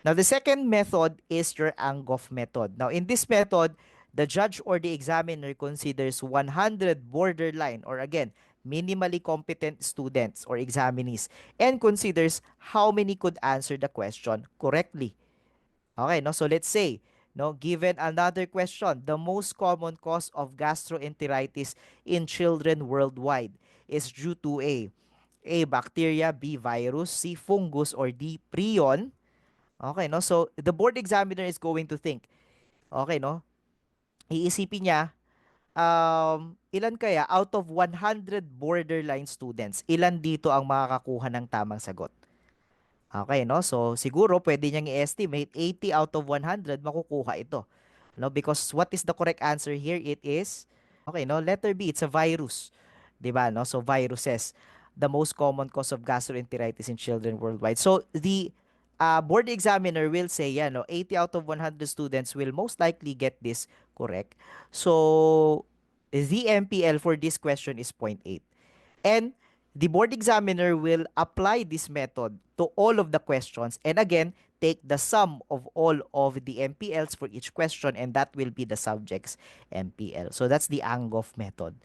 Now, the second method is your Angoff method. Now, in this method, the judge or the examiner considers 100 borderline or again, minimally competent students or examinees and considers how many could answer the question correctly. Okay, no? So let's say, no, given another question, the most common cause of gastroenteritis in children worldwide is due to A, bacteria, B, virus, C, fungus, or D, prion. Okay, no? So the board examiner is going to think, okay, no? Iisipin niya, ilan kaya out of 100 borderline students, ilan dito ang makakakuha ng tamang sagot? Okay, no? So, siguro pwede niyang i-estimate 80 out of 100 makukuha ito. No? Because what is the correct answer here? It is, okay, no? Letter B, it's a virus. 'Di ba, no? So, viruses, the most common cause of gastroenteritis in children worldwide. So, the board examiner will say, yeah, no, 80 out of 100 students will most likely get this correct. So, the MPL for this question is 0.8. And the board examiner will apply this method to all of the questions and again take the sum of all of the MPLs for each question and that will be the subject's MPL. So that's the Angoff method.